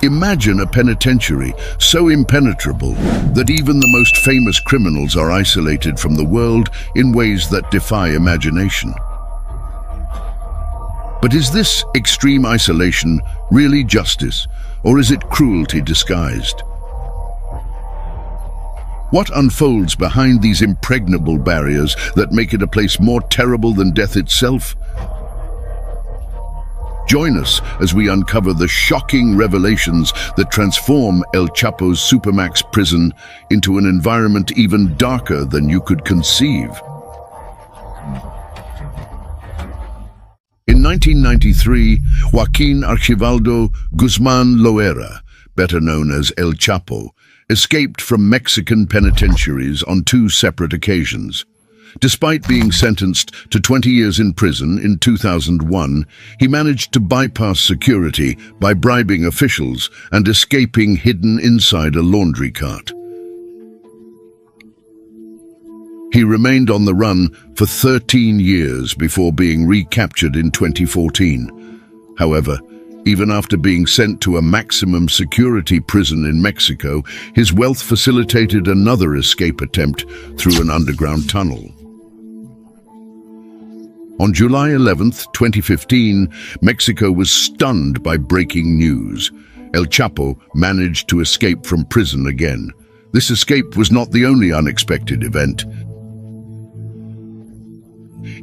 Imagine a penitentiary so impenetrable that even the most famous criminals are isolated from the world in ways that defy imagination. But is this extreme isolation really justice, or is it cruelty disguised? What unfolds behind these impregnable barriers that make it a place more terrible than death itself? Join us as we uncover the shocking revelations that transform El Chapo's Supermax prison into an environment even darker than you could conceive. In 1993, Joaquin Archibaldo Guzman Loera, better known as El Chapo, escaped from Mexican penitentiaries on 2 separate occasions. Despite being sentenced to 20 years in prison in 2001, he managed to bypass security by bribing officials and escaping hidden inside a laundry cart. He remained on the run for 13 years before being recaptured in 2014. However, even after being sent to a maximum security prison in Mexico, his wealth facilitated another escape attempt through an underground tunnel. On July 11, 2015, Mexico was stunned by breaking news. El Chapo managed to escape from prison again. This escape was not the only unexpected event.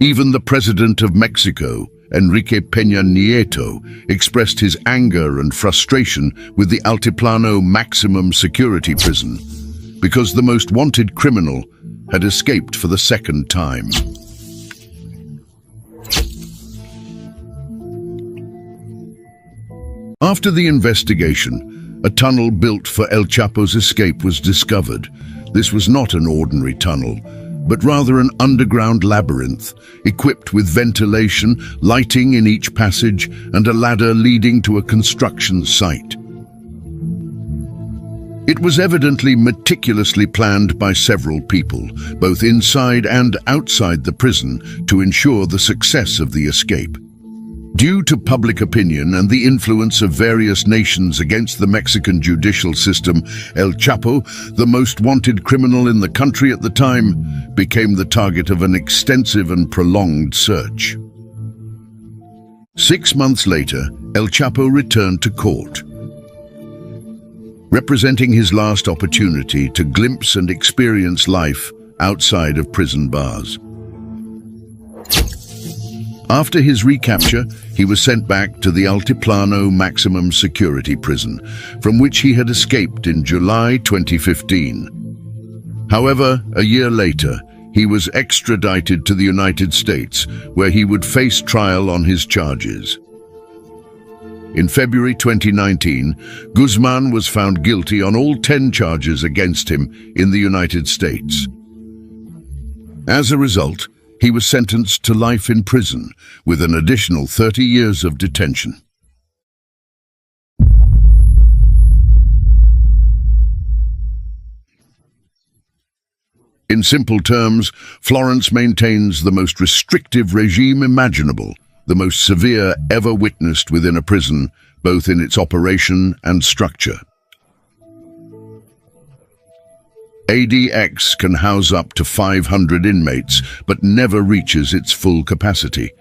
Even the president of Mexico, Enrique Peña Nieto, expressed his anger and frustration with the Altiplano maximum security prison because the most wanted criminal had escaped for the second time. After the investigation, a tunnel built for El Chapo's escape was discovered. This was not an ordinary tunnel, but rather an underground labyrinth, equipped with ventilation, lighting in each passage, and a ladder leading to a construction site. It was evidently meticulously planned by several people, both inside and outside the prison, to ensure the success of the escape. Due to public opinion and the influence of various nations against the Mexican judicial system, El Chapo, the most wanted criminal in the country at the time, became the target of an extensive and prolonged search. 6 months later, El Chapo returned to court, representing his last opportunity to glimpse and experience life outside of prison bars. After his recapture, he was sent back to the Altiplano maximum security prison, from which he had escaped in July 2015. However, a year later, he was extradited to the United States, where he would face trial on his charges. In February 2019, Guzman was found guilty on all 10 charges against him in the United States. As a result, he was sentenced to life in prison, with an additional 30 years of detention. In simple terms, Florence maintains the most restrictive regime imaginable, the most severe ever witnessed within a prison, both in its operation and structure. ADX can house up to 500 inmates, but never reaches its full capacity.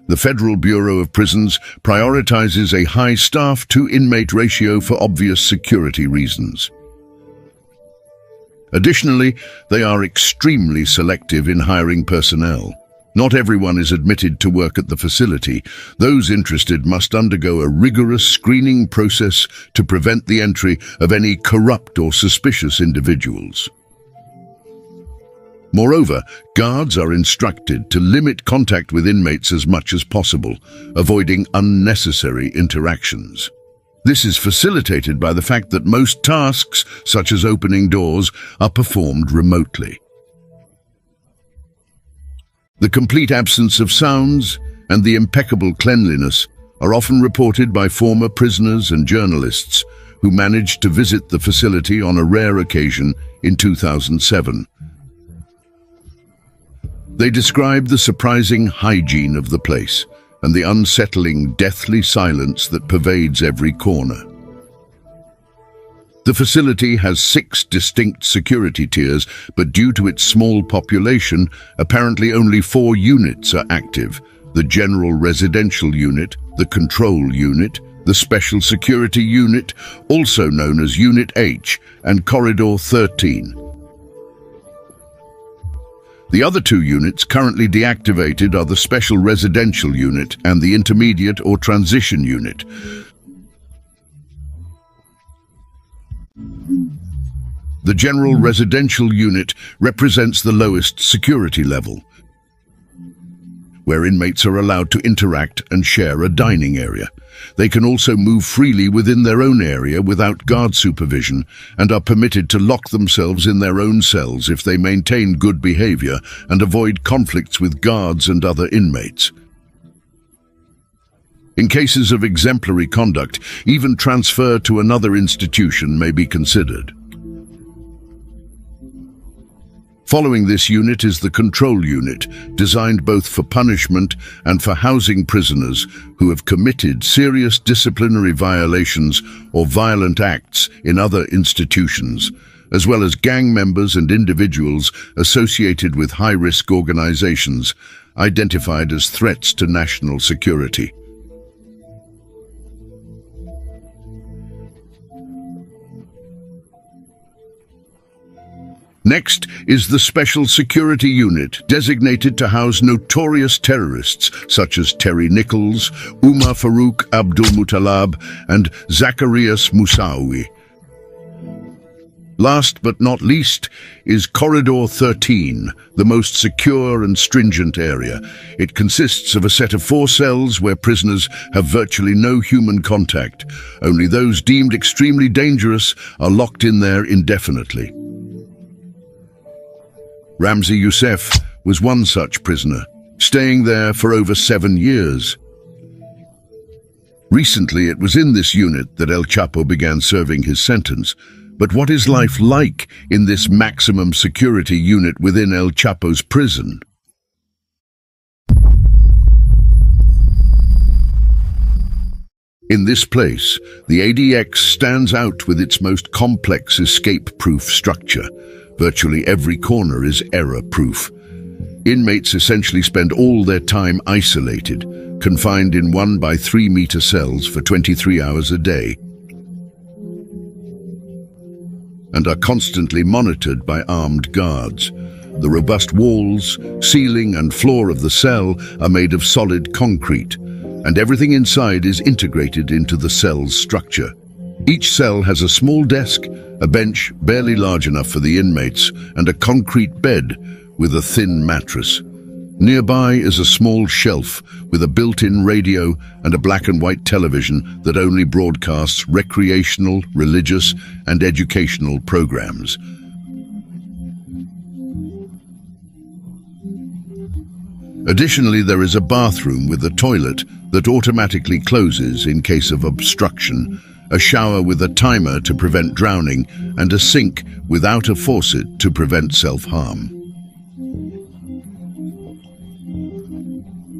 The Federal Bureau of Prisons prioritizes a high staff-to-inmate ratio for obvious security reasons. Additionally, they are extremely selective in hiring personnel. Not everyone is admitted to work at the facility. Those interested must undergo a rigorous screening process to prevent the entry of any corrupt or suspicious individuals. Moreover, guards are instructed to limit contact with inmates as much as possible, avoiding unnecessary interactions. This is facilitated by the fact that most tasks, such as opening doors, are performed remotely. The complete absence of sounds and the impeccable cleanliness are often reported by former prisoners and journalists who managed to visit the facility on a rare occasion in 2007. They describe the surprising hygiene of the place and the unsettling, deathly silence that pervades every corner. The facility has 6 distinct security tiers, but due to its small population, apparently only 4 units are active: the General Residential Unit, the Control Unit, the Special Security Unit, also known as Unit H, and Corridor 13. The other 2 units currently deactivated are the Special Residential Unit and the Intermediate or Transition Unit. The General Residential Unit represents the lowest security level, where inmates are allowed to interact and share a dining area. They can also move freely within their own area without guard supervision and are permitted to lock themselves in their own cells if they maintain good behavior and avoid conflicts with guards and other inmates. In cases of exemplary conduct, even transfer to another institution may be considered. Following this unit is the Control Unit, designed both for punishment and for housing prisoners who have committed serious disciplinary violations or violent acts in other institutions, as well as gang members and individuals associated with high-risk organizations identified as threats to national security. Next is the Special Security Unit, designated to house notorious terrorists such as Terry Nichols, Umar Farouk Abdul-Muttalab, and Zacharias Moussaoui. Last but not least is Corridor 13, the most secure and stringent area. It consists of a set of 4 cells where prisoners have virtually no human contact. Only those deemed extremely dangerous are locked in there indefinitely. Ramzi Youssef was one such prisoner, staying there for over 7 years. Recently, it was in this unit that El Chapo began serving his sentence. But what is life like in this maximum security unit within El Chapo's prison? In this place, the ADX stands out with its most complex escape-proof structure. Virtually every corner is error-proof. Inmates essentially spend all their time isolated, confined in 1 by 3 meter cells for 23 hours a day, and are constantly monitored by armed guards. The robust walls, ceiling and floor of the cell are made of solid concrete, and everything inside is integrated into the cell's structure. Each cell has a small desk, a bench barely large enough for the inmates, and a concrete bed with a thin mattress. Nearby is a small shelf with a built-in radio and a black and white television that only broadcasts recreational, religious, and educational programs. Additionally, there is a bathroom with a toilet that automatically closes in case of obstruction, a shower with a timer to prevent drowning, and a sink without a faucet to prevent self-harm.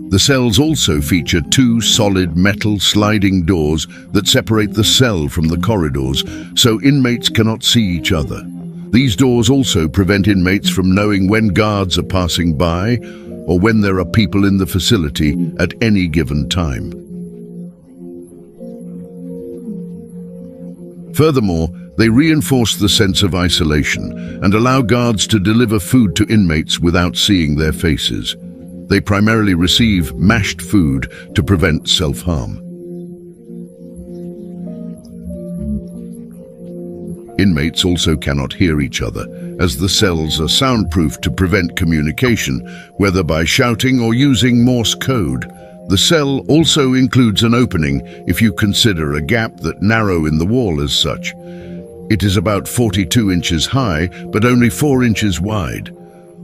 The cells also feature 2 solid metal sliding doors that separate the cell from the corridors, so inmates cannot see each other. These doors also prevent inmates from knowing when guards are passing by or when there are people in the facility at any given time. Furthermore, they reinforce the sense of isolation and allow guards to deliver food to inmates without seeing their faces. They primarily receive mashed food to prevent self-harm. Inmates also cannot hear each other, as the cells are soundproof to prevent communication, whether by shouting or using Morse code. The cell also includes an opening if you consider a gap that narrow in the wall as such. It is about 42 inches high, but only 4 inches wide.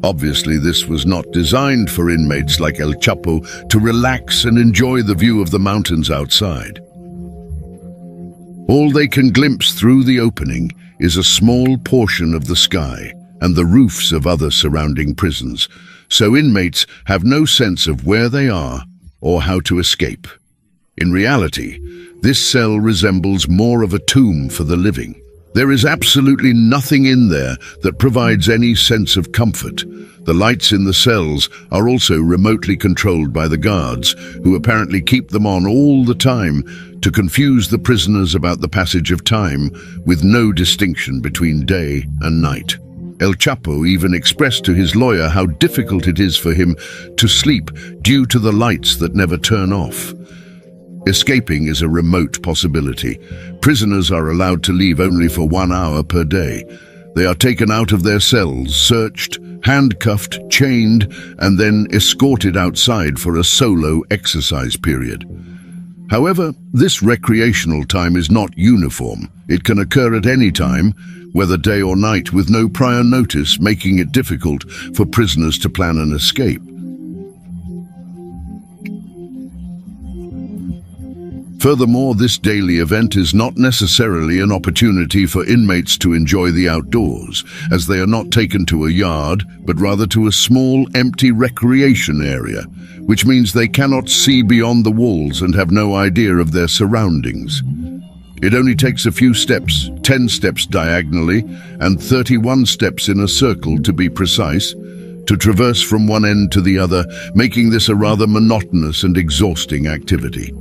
Obviously, this was not designed for inmates like El Chapo to relax and enjoy the view of the mountains outside. All they can glimpse through the opening is a small portion of the sky and the roofs of other surrounding prisons, so inmates have no sense of where they are or how to escape. In reality, this cell resembles more of a tomb for the living. There is absolutely nothing in there that provides any sense of comfort. The lights in the cells are also remotely controlled by the guards, who apparently keep them on all the time to confuse the prisoners about the passage of time, with no distinction between day and night. El Chapo even expressed to his lawyer how difficult it is for him to sleep due to the lights that never turn off. Escaping is a remote possibility. Prisoners are allowed to leave only for 1 hour per day. They are taken out of their cells, searched, handcuffed, chained, and then escorted outside for a solo exercise period. However, this recreational time is not uniform. It can occur at any time, whether day or night, with no prior notice, making it difficult for prisoners to plan an escape. Furthermore, this daily event is not necessarily an opportunity for inmates to enjoy the outdoors, as they are not taken to a yard, but rather to a small, empty recreation area, which means they cannot see beyond the walls and have no idea of their surroundings. It only takes a few steps, 10 steps diagonally, and 31 steps in a circle to be precise, to traverse from one end to the other, making this a rather monotonous and exhausting activity.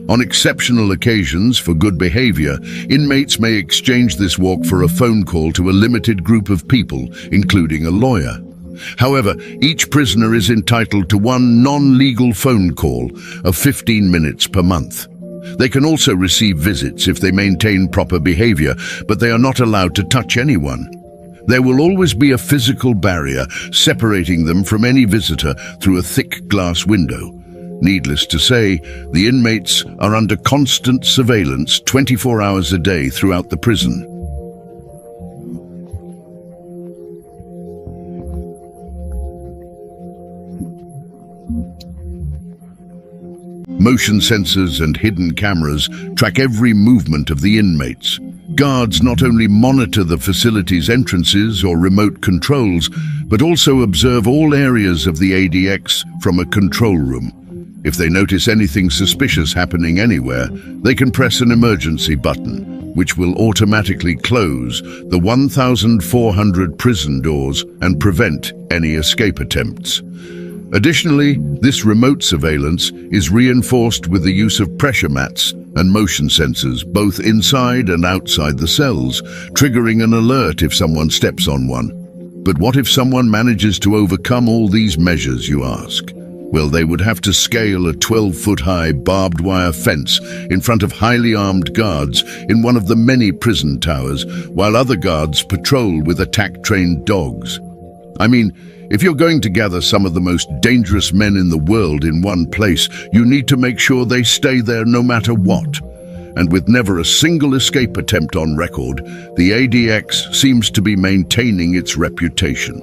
On exceptional occasions for good behavior, inmates may exchange this walk for a phone call to a limited group of people, including a lawyer. However, each prisoner is entitled to one non-legal phone call of 15 minutes per month. They can also receive visits if they maintain proper behavior, but they are not allowed to touch anyone. There will always be a physical barrier separating them from any visitor through a thick glass window. Needless to say, the inmates are under constant surveillance 24 hours a day throughout the prison. Motion sensors and hidden cameras track every movement of the inmates. Guards not only monitor the facility's entrances or remote controls, but also observe all areas of the ADX from a control room. If they notice anything suspicious happening anywhere, they can press an emergency button, which will automatically close the 1,400 prison doors and prevent any escape attempts. Additionally, this remote surveillance is reinforced with the use of pressure mats and motion sensors, both inside and outside the cells, triggering an alert if someone steps on one. But what if someone manages to overcome all these measures, you ask? Well, they would have to scale a 12-foot-high barbed wire fence in front of highly armed guards in one of the many prison towers, while other guards patrol with attack-trained dogs. I mean, if you're going to gather some of the most dangerous men in the world in one place, you need to make sure they stay there no matter what. And with never a single escape attempt on record, the ADX seems to be maintaining its reputation.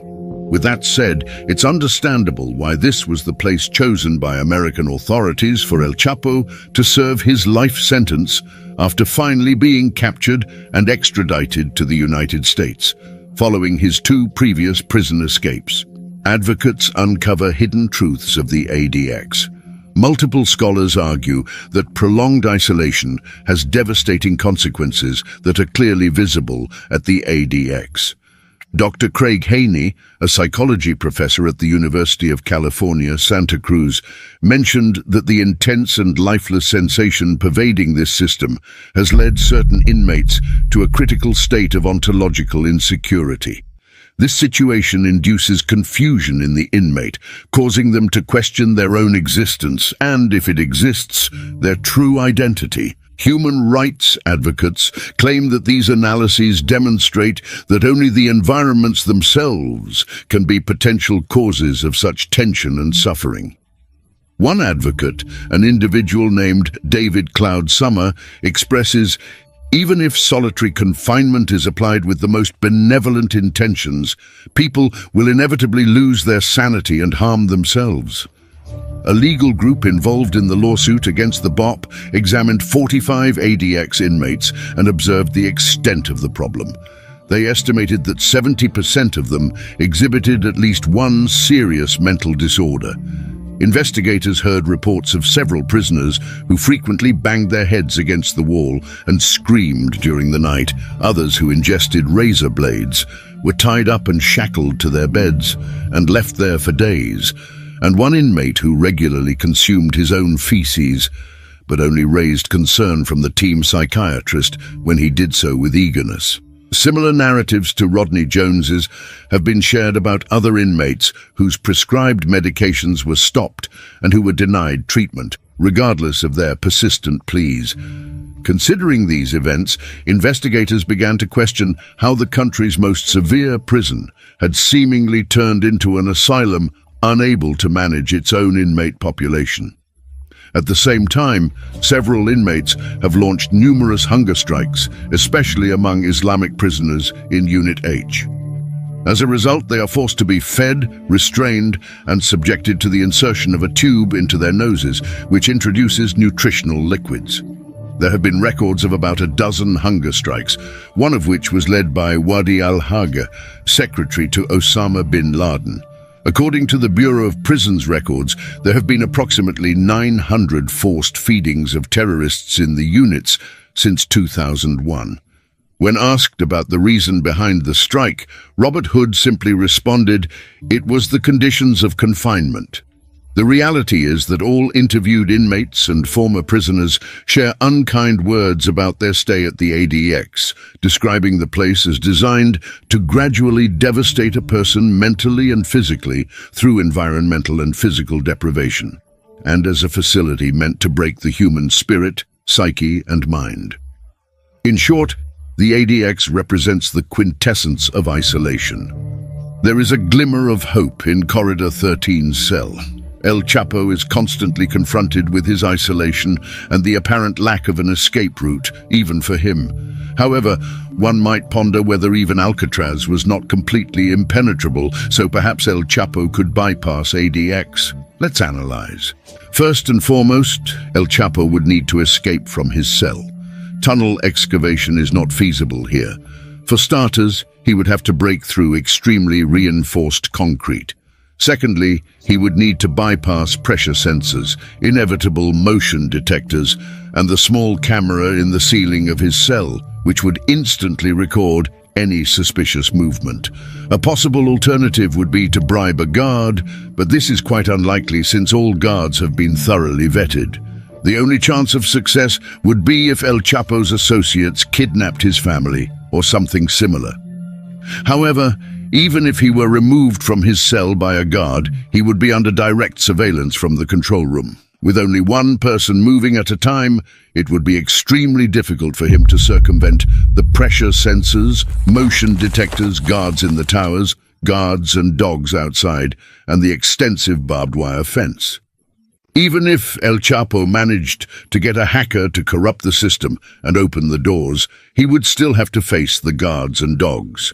With that said, it's understandable why this was the place chosen by American authorities for El Chapo to serve his life sentence after finally being captured and extradited to the United States, following his 2 previous prison escapes. Advocates uncover hidden truths of the ADX. Multiple scholars argue that prolonged isolation has devastating consequences that are clearly visible at the ADX. Dr. Craig Haney, a psychology professor at the University of California, Santa Cruz, mentioned that the intense and lifeless sensation pervading this system has led certain inmates to a critical state of ontological insecurity. This situation induces confusion in the inmate, causing them to question their own existence and, if it exists, their true identity. Human rights advocates claim that these analyses demonstrate that only the environments themselves can be potential causes of such tension and suffering. One advocate, an individual named David Cloud Summer, expresses, "Even if solitary confinement is applied with the most benevolent intentions, people will inevitably lose their sanity and harm themselves." A legal group involved in the lawsuit against the BOP examined 45 ADX inmates and observed the extent of the problem. They estimated that 70% of them exhibited at least one serious mental disorder. Investigators heard reports of several prisoners who frequently banged their heads against the wall and screamed during the night. Others who ingested razor blades were tied up and shackled to their beds and left there for days, and one inmate who regularly consumed his own feces, but only raised concern from the team psychiatrist when he did so with eagerness. Similar narratives to Rodney Jones's have been shared about other inmates whose prescribed medications were stopped and who were denied treatment, regardless of their persistent pleas. Considering these events, investigators began to question how the country's most severe prison had seemingly turned into an asylum unable to manage its own inmate population. At the same time, several inmates have launched numerous hunger strikes, especially among Islamic prisoners in Unit H. As a result, they are forced to be fed, restrained, and subjected to the insertion of a tube into their noses, which introduces nutritional liquids. There have been records of about a dozen hunger strikes, one of which was led by Wadi al-Haga, secretary to Osama bin Laden. According to the Bureau of Prisons records, there have been approximately 900 forced feedings of terrorists in the units since 2001. When asked about the reason behind the strike, Robert Hood simply responded, "It was the conditions of confinement." The reality is that all interviewed inmates and former prisoners share unkind words about their stay at the ADX, describing the place as designed to gradually devastate a person mentally and physically through environmental and physical deprivation, and as a facility meant to break the human spirit, psyche, and mind. In short, the ADX represents the quintessence of isolation. There is a glimmer of hope in Corridor 13's cell. El Chapo is constantly confronted with his isolation and the apparent lack of an escape route, even for him. However, one might ponder whether even Alcatraz was not completely impenetrable, so perhaps El Chapo could bypass ADX. Let's analyze. First and foremost, El Chapo would need to escape from his cell. Tunnel excavation is not feasible here. For starters, he would have to break through extremely reinforced concrete. Secondly, he would need to bypass pressure sensors, inevitable motion detectors, and the small camera in the ceiling of his cell, which would instantly record any suspicious movement. A possible alternative would be to bribe a guard, but this is quite unlikely since all guards have been thoroughly vetted. The only chance of success would be if El Chapo's associates kidnapped his family or something similar. However, even if he were removed from his cell by a guard, he would be under direct surveillance from the control room. With only one person moving at a time, it would be extremely difficult for him to circumvent the pressure sensors, motion detectors, guards in the towers, guards and dogs outside, and the extensive barbed wire fence. Even if El Chapo managed to get a hacker to corrupt the system and open the doors, he would still have to face the guards and dogs.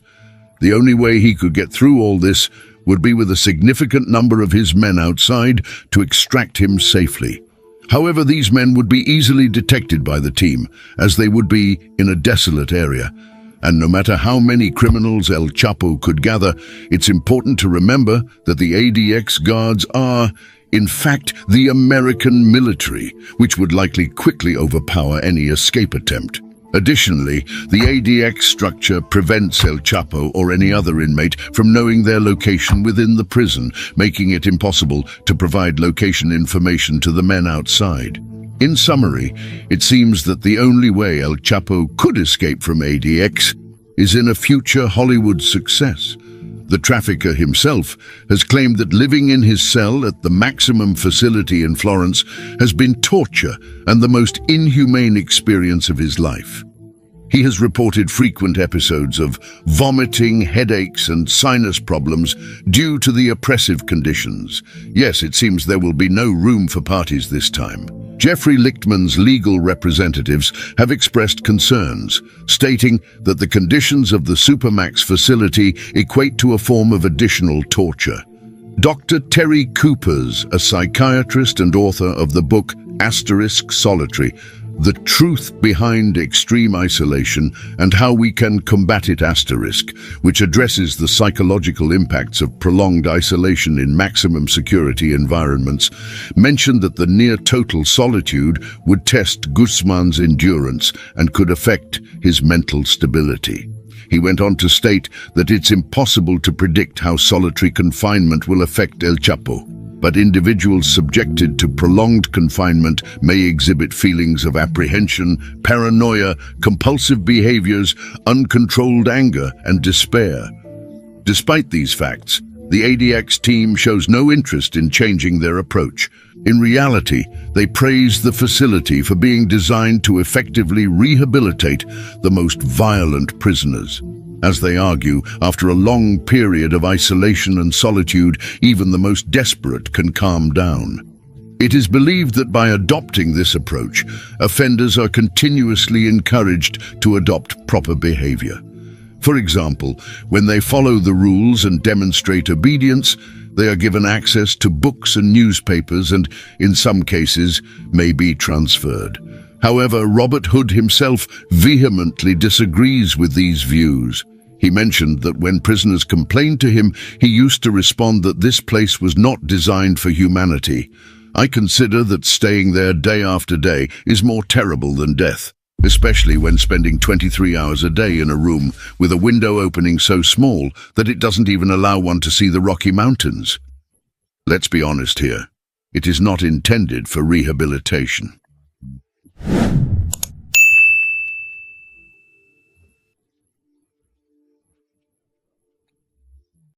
The only way he could get through all this would be with a significant number of his men outside to extract him safely. However, these men would be easily detected by the team, as they would be in a desolate area. And no matter how many criminals El Chapo could gather, it's important to remember that the ADX guards are, in fact, the American military, which would likely quickly overpower any escape attempt. Additionally, the ADX structure prevents El Chapo or any other inmate from knowing their location within the prison, making it impossible to provide location information to the men outside. In summary, it seems that the only way El Chapo could escape from ADX is in a future Hollywood success. The trafficker himself has claimed that living in his cell at the maximum facility in Florence has been torture and the most inhumane experience of his life. He has reported frequent episodes of vomiting, headaches, and sinus problems due to the oppressive conditions. Yes, it seems there will be no room for parties this time. Jeffrey Lichtman's legal representatives have expressed concerns, stating that the conditions of the Supermax facility equate to a form of additional torture. Dr. Terry Coopers, a psychiatrist and author of the book *Solitary*, The Truth Behind Extreme Isolation and How We Can Combat It*, which addresses the psychological impacts of prolonged isolation in maximum security environments, mentioned that the near-total solitude would test Guzman's endurance and could affect his mental stability. He went on to state that it's impossible to predict how solitary confinement will affect El Chapo, but individuals subjected to prolonged confinement may exhibit feelings of apprehension, paranoia, compulsive behaviors, uncontrolled anger, and despair. Despite these facts, the ADX team shows no interest in changing their approach. In reality, they praise the facility for being designed to effectively rehabilitate the most violent prisoners. As they argue, after a long period of isolation and solitude, even the most desperate can calm down. It is believed that by adopting this approach, offenders are continuously encouraged to adopt proper behavior. For example, when they follow the rules and demonstrate obedience, they are given access to books and newspapers and, in some cases, may be transferred. However, Robert Hood himself vehemently disagrees with these views. He mentioned that when prisoners complained to him, he used to respond that this place was not designed for humanity. I consider that staying there day after day is more terrible than death, especially when spending 23 hours a day in a room with a window opening so small that it doesn't even allow one to see the Rocky Mountains. Let's be honest here. It is not intended for rehabilitation.